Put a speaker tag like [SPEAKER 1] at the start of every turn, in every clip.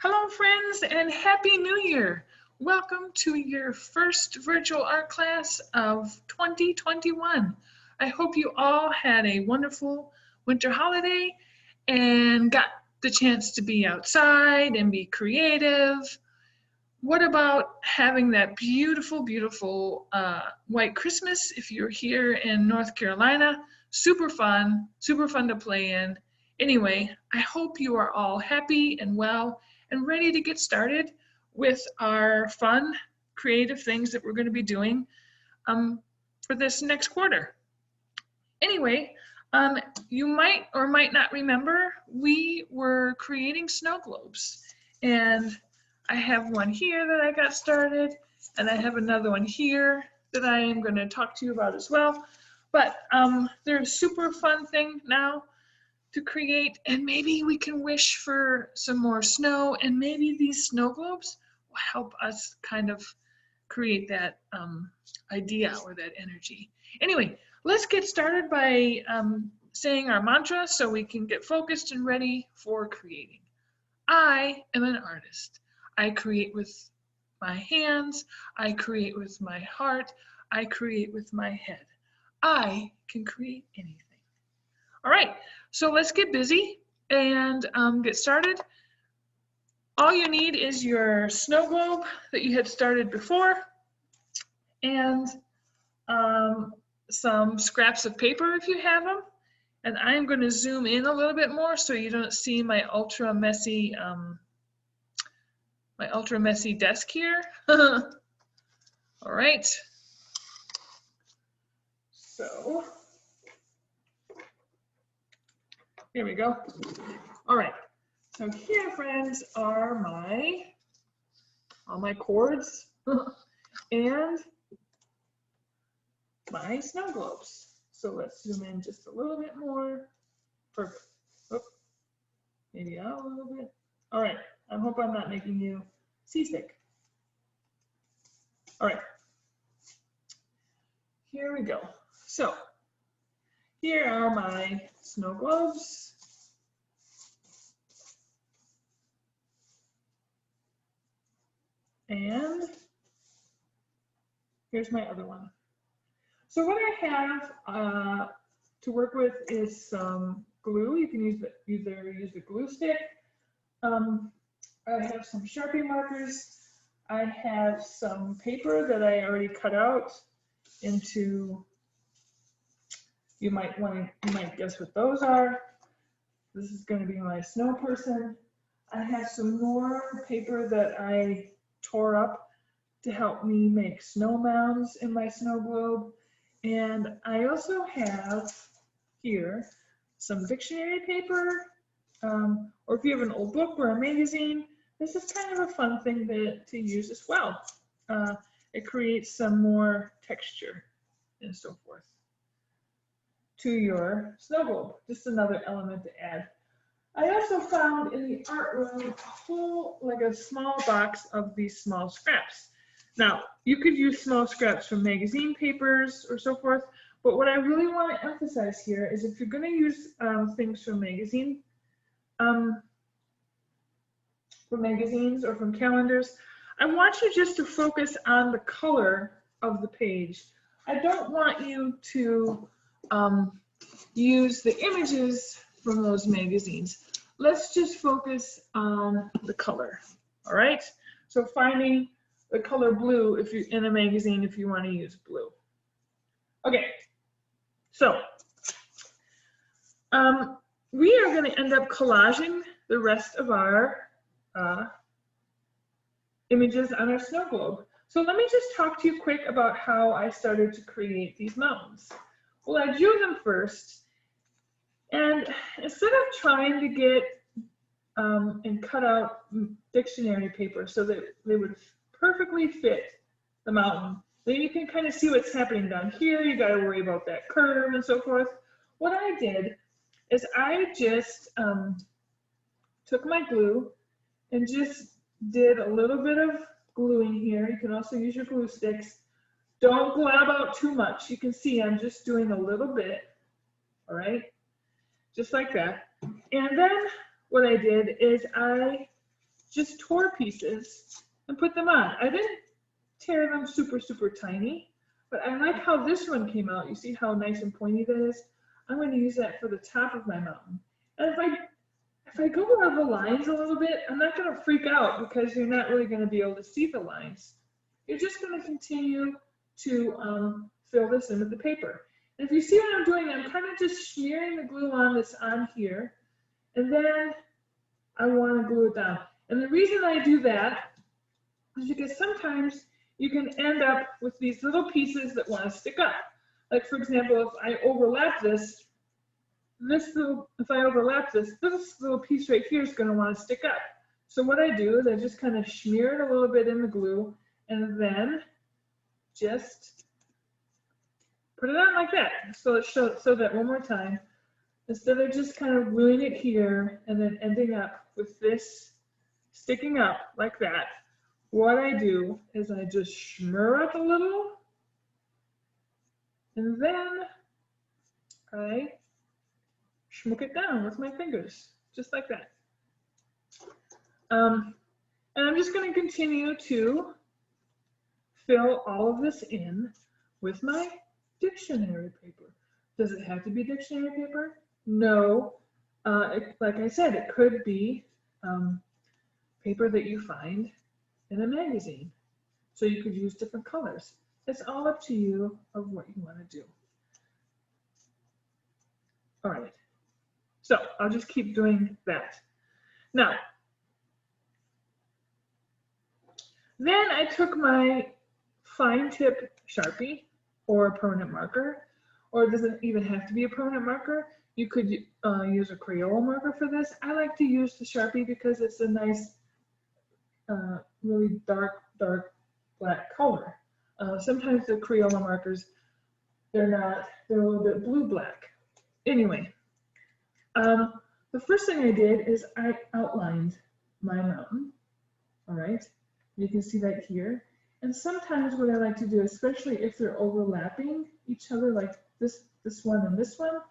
[SPEAKER 1] Hello, friends, and Happy New Year. Welcome to your first virtual art class of 2021. I hope you all had a wonderful winter holiday and got the chance to be outside and be creative. What about having that beautiful, beautiful white Christmas if you're here in North Carolina? Super fun to play in. Anyway, I hope you are all happy and well and ready to get started with our fun, creative things that we're going to be doing for this next quarter. Anyway, you might or might not remember, we were creating snow globes. And I have one here that I got started, and I have another one here that I am going to talk to you about as well. But they're a super fun thing now to create, and maybe we can wish for some more snow, and maybe these snow globes will help us kind of create that idea or that energy. Anyway, let's get started by saying our mantra so we can get focused and ready for creating. I am an artist. I create with my hands, I create with my heart, I create with my head. I can create anything. All right, so let's get busy and get started. All you need is your snow globe that you had started before and some scraps of paper if you have them. And I'm going to zoom in a little bit more so you don't see my ultra messy desk here. All right. So here we go. All right. So here, friends, are all my cords and my snow globes. So let's zoom in just a little bit more. Perfect. Oh, maybe out a little bit. All right. I hope I'm not making you seasick. All right. Here we go. So here are my snow globes. And here's my other one. So what I have to work with is some glue. You can either use the glue stick. I have some Sharpie markers. I have some paper that I already cut out into, you might guess what those are. This is going to be my snow person. I have some more paper that I tore up to help me make snow mounds in my snow globe. And I also have here some dictionary paper, or if you have an old book or a magazine, this is kind of a fun thing to use as well. It creates some more texture and so forth to your snow globe. Just another element to add. I also found in the art room a small box of these small scraps. Now, you could use small scraps from magazine papers or so forth, but what I really want to emphasize here is if you're going to use things from magazines or from calendars, I want you just to focus on the color of the page. I don't want you to use the images from those magazines. Let's just focus on the color, all right? So finding the color blue if you're in a magazine, if you want to use blue. Okay, so we are going to end up collaging the rest of our images on our snow globe. So let me just talk to you quick about how I started to create these mountains. Well, I drew them first, and instead of trying to get and cut out dictionary paper so that they would perfectly fit the mountain, then you can kind of see what's happening down here. You got to worry about that curve and so forth. What I did is I just took my glue and just did a little bit of gluing here. You can also use your glue sticks. Don't glob out too much. You can see I'm just doing a little bit, all right? Just like that. And then what I did is I just tore pieces and put them on. I didn't tear them super, super tiny, but I like how this one came out. You see how nice and pointy that is? I'm going to use that for the top of my mountain. And if I go over the lines a little bit, I'm not going to freak out because you're not really going to be able to see the lines. You're just going to continue to fill this in with the paper. And if you see what I'm doing, I'm kind of just smearing the glue on this on here, and then I want to glue it down. And the reason I do that is because sometimes you can end up with these little pieces that want to stick up. Like for example, if I overlap this little piece right here is going to want to stick up. So what I do is I just kind of smear it a little bit in the glue and then just put it on like that. So let's show that one more time. Instead of just kind of gluing it here and then ending up with this sticking up like that, what I do is I just smear it a little and then I schmuck it down with my fingers, just like that. And I'm just going to continue to fill all of this in with my dictionary paper. Does it have to be dictionary paper? No. Like I said, it could be paper that you find in a magazine. So you could use different colors. It's all up to you of what you want to do. All right. So I'll just keep doing that. Now, then I took my fine tip Sharpie or a permanent marker, or it doesn't even have to be a permanent marker. You could use a Crayola marker for this. I like to use the Sharpie because it's a nice, really dark black color. Sometimes the Crayola markers, they're not, they're a little bit blue-black. Anyway, the first thing I did is I outlined my mountain, all right? You can see that here. And sometimes what I like to do, especially if they're overlapping each other, like this one and this one,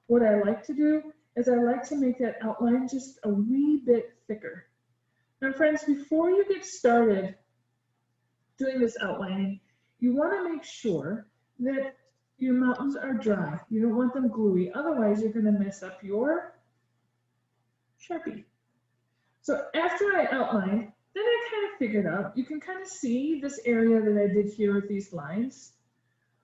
[SPEAKER 1] what I like to do is I like to make that outline just a wee bit thicker. Now friends, before you get started doing this outlining, you want to make sure that your mountains are dry. You don't want them gluey, otherwise you're going to mess up your Sharpie. So after I outlined, then I kind of figured out, you can kind of see this area that I did here with these lines.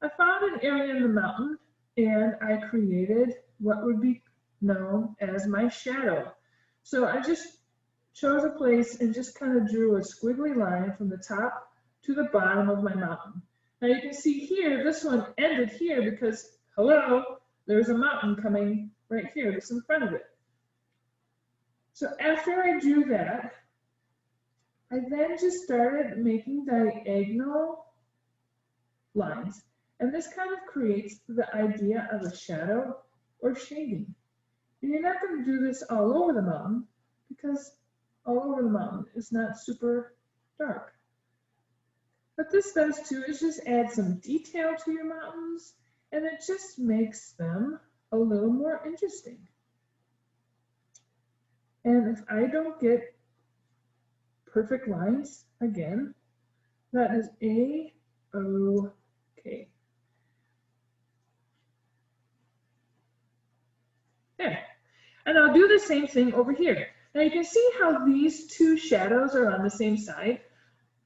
[SPEAKER 1] I found an area in the mountain and I created what would be known as my shadow. So I just chose a place and just kind of drew a squiggly line from the top to the bottom of my mountain. Now you can see here, this one ended here because, hello, there's a mountain coming right here, just in front of it. So after I drew that, I then just started making diagonal lines. And this kind of creates the idea of a shadow or shading. And you're not going to do this all over the mountain because all over the mountain is not super dark. What this does too is just add some detail to your mountains, and it just makes them a little more interesting. And if I don't get perfect lines, again, that is A-OK. There. And I'll do the same thing over here. Now you can see how these two shadows are on the same side.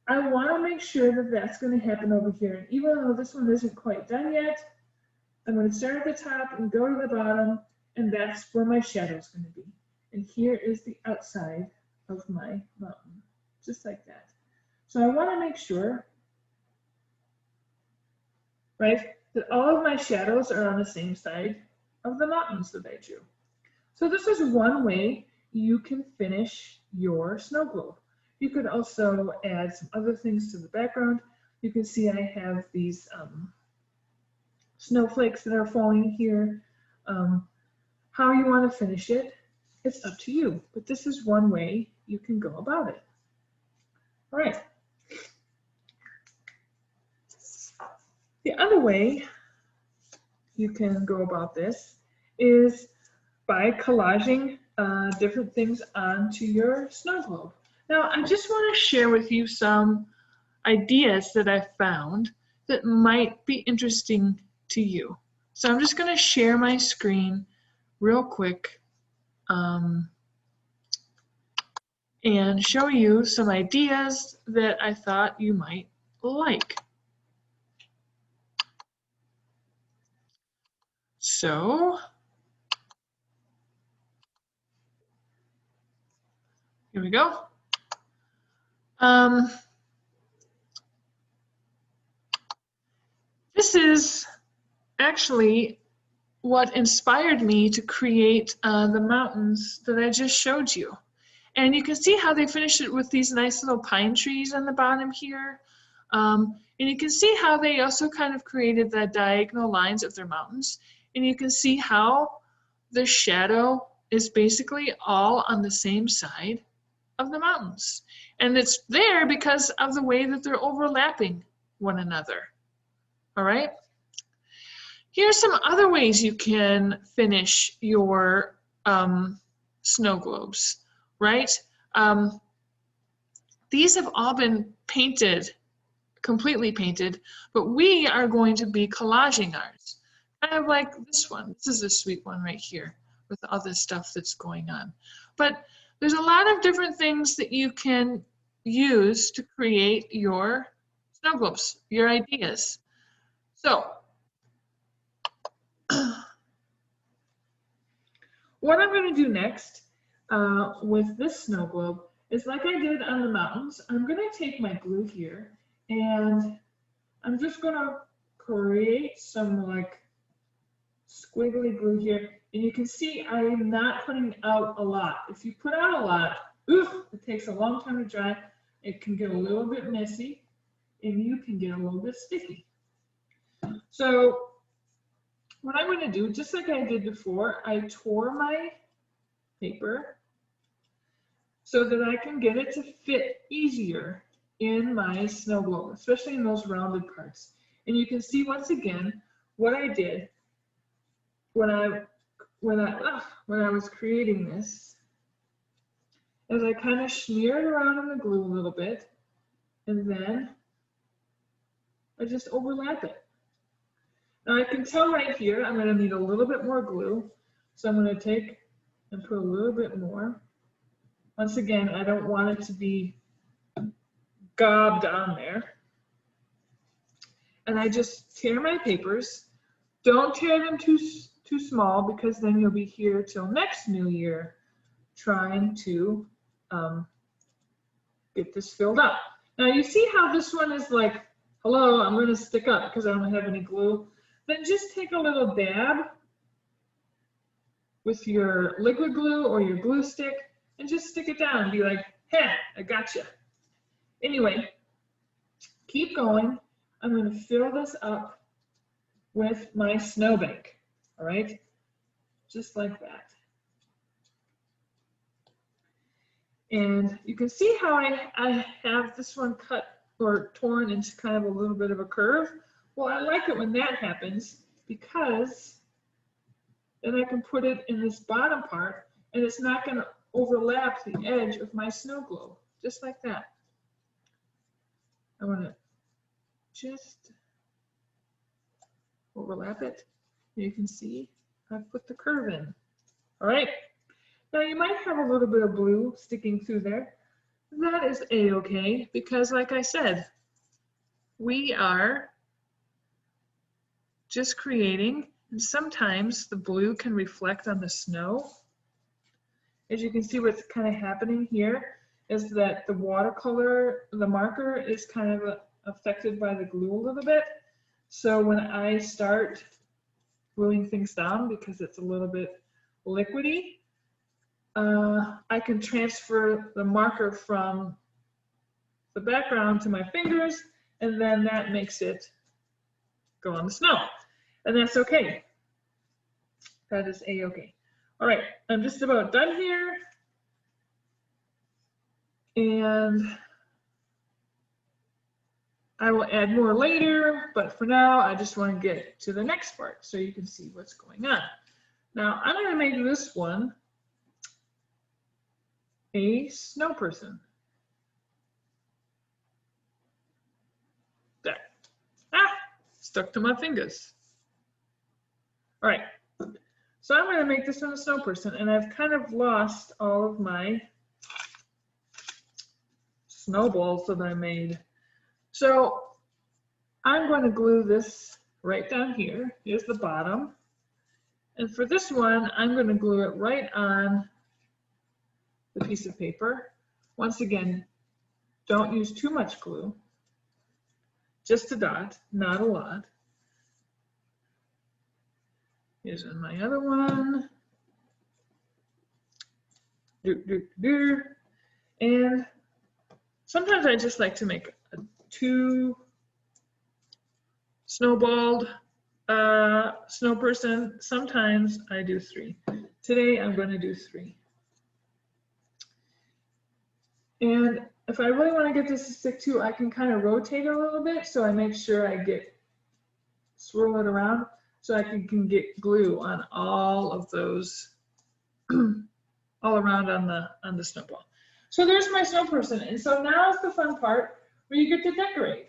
[SPEAKER 1] I want to make sure that that's going to happen over here. And even though this one isn't quite done yet, I'm going to start at the top and go to the bottom, and that's where my shadow is going to be. And here is the outside of my mountain, just like that. So I want to make sure, right, that all of my shadows are on the same side of the mountains that I drew. So this is one way you can finish your snow globe. You could also add some other things to the background. You can see I have these snowflakes that are falling here. How you want to finish it, it's up to you. But this is one way you can go about it. All right. The other way you can go about this is by collaging different things onto your snow globe. Now, I just want to share with you some ideas that I found that might be interesting to you. So I'm just going to share my screen real quick and show you some ideas that I thought you might like. So here we go. This is actually what inspired me to create the mountains that I just showed you. And you can see how they finished it with these nice little pine trees on the bottom here. And you can see how they also kind of created the diagonal lines of their mountains. And you can see how the shadow is basically all on the same side of the mountains. And it's there because of the way that they're overlapping one another. All right? Here's some other ways you can finish your snow globes, right? These have all been painted, completely painted, but we are going to be collaging ours. Kind of like this one. This is a sweet one right here with all this stuff that's going on. But there's a lot of different things that you can use to create your snow globes, your ideas. So, what I'm going to do next with this snow globe is like I did on the mountains. I'm going to take my glue here and I'm just going to create some like squiggly glue here. And you can see I am not putting out a lot. If you put out a lot, it takes a long time to dry. It can get a little bit messy and you can get a little bit sticky. So what I'm going to do, just like I did before, I tore my paper so that I can get it to fit easier in my snow globe, especially in those rounded parts. And you can see once again what I did when I was creating this, is I kind of smeared around in the glue a little bit, and then I just overlap it. Now I can tell right here I'm going to need a little bit more glue, so I'm going to take and put a little bit more. Once again, I don't want it to be gobbed on there. And I just tear my papers. Don't tear them too small, because then you'll be here till next New Year trying to get this filled up. Now you see how this one is like, hello, I'm going to stick up because I don't have any glue. Then just take a little dab with your liquid glue or your glue stick and just stick it down and be like, hey, I gotcha. Anyway, keep going. I'm going to fill this up with my snowbank, all right? Just like that. And you can see how I have this one cut or torn into kind of a little bit of a curve. Well, I like it when that happens because then I can put it in this bottom part and it's not going to overlap the edge of my snow globe, just like that. I want to just overlap it. You can see I've put the curve in. All right. Now you might have a little bit of blue sticking through there. That is a-okay, because like I said, we are just creating, and sometimes the blue can reflect on the snow. As you can see, what's kind of happening here is that the watercolor, the marker is kind of affected by the glue a little bit. So when I start gluing things down, because it's a little bit liquidy, I can transfer the marker from the background to my fingers, and then that makes it go on the snow. And that's okay. That is a-okay. All right, I'm just about done here. And I will add more later, but for now, I just want to get to the next part so you can see what's going on. Now, I'm going to make this one a snow person. stuck to my fingers. All right, so I'm going to make this one a snow person, and I've kind of lost all of my snowballs that I made. So I'm going to glue this right down here. Here's the bottom. And for this one, I'm going to glue it right on the piece of paper. Once again, don't use too much glue. Just a dot, not a lot. Here's my other one. And sometimes I just like to make a 2 snowballed snow person. Sometimes I do 3. Today I'm going to do 3. And if I really want to get this to stick to, I can kind of rotate it a little bit, so I make sure I swirl it around so I can get glue on all of those all around on the snowball. So there's my snow person, and so now is the fun part where you get to decorate.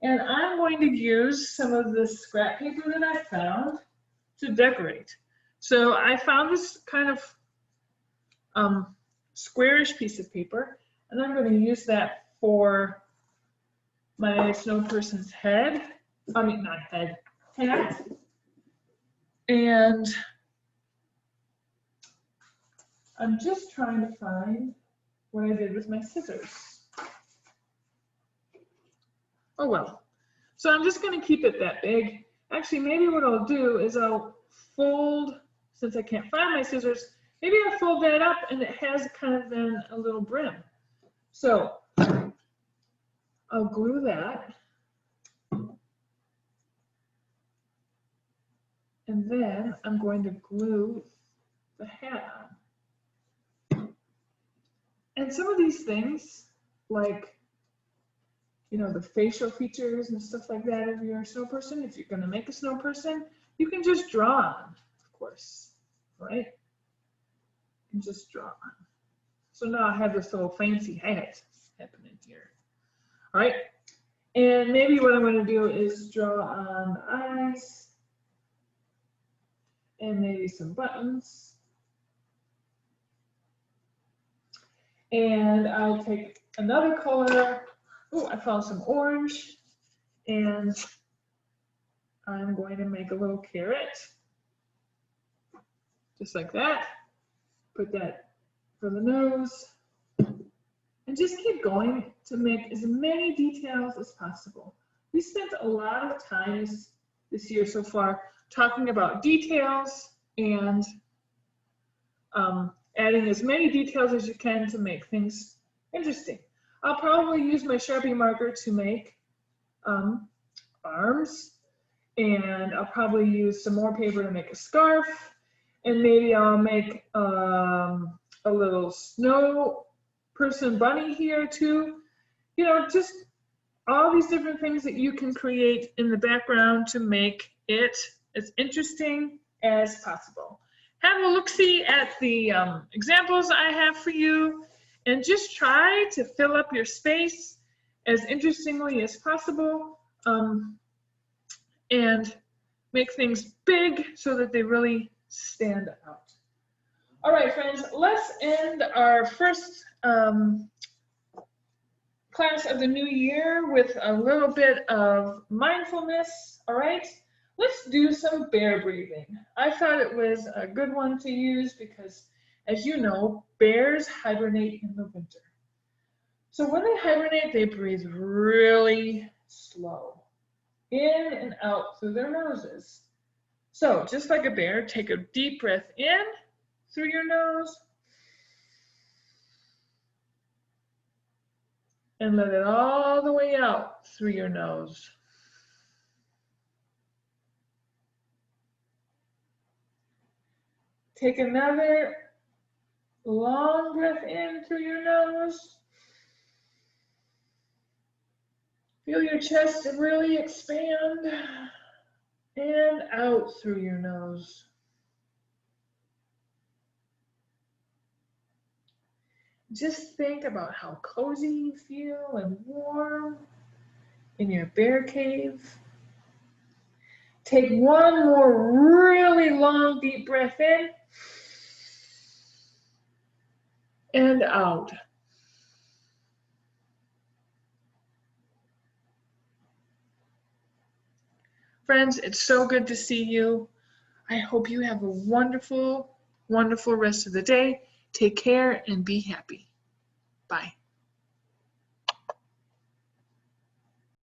[SPEAKER 1] And I'm going to use some of this scrap paper that I found to decorate. So I found this kind of squarish piece of paper, and I'm going to use that for my snow person's head. I mean, not head, hat. And I'm just trying to find what I did with my scissors. Oh well. So I'm just going to keep it that big. Actually, maybe what I'll do is I'll fold, since I can't find my scissors, maybe I'll fold that up and it has kind of then a little brim. So I'll glue that. And then I'm going to glue the hat on. And some of these things, like, you know, the facial features and stuff like that of your snow person, if you're going to make a snow person, you can just draw on, of course, right? You can just draw on. So now I have this little fancy hat happening here. All right, and maybe what I'm going to do is draw on the eyes and maybe some buttons. And I'll take another color. Oh, I found some orange, and I'm going to make a little carrot, just like that. Put that for the nose, and just keep going to make as many details as possible. We spent a lot of time this year so far talking about details and adding as many details as you can to make things interesting. I'll probably use my Sharpie marker to make arms, and I'll probably use some more paper to make a scarf, and maybe I'll make a little snow person bunny here too. You know, just all these different things that you can create in the background to make it as interesting as possible. Have a look-see at the examples I have for you, and just try to fill up your space as interestingly as possible, and make things big so that they really stand out. All right, friends, let's end our first class of the new year with a little bit of mindfulness. All right, let's do some bear breathing. I thought it was a good one to use because, as you know, bears hibernate in the winter. So when they hibernate, they breathe really slow, in and out through their noses. So just like a bear, take a deep breath in through your nose and let it all the way out through your nose. Take another long breath in through your nose. Feel your chest really expand, and out through your nose. Just think about how cozy you feel and warm in your bear cave. Take one more really long, deep breath in and out. Friends, it's so good to see you. I hope you have a wonderful, wonderful rest of the day. Take care and be happy. Bye.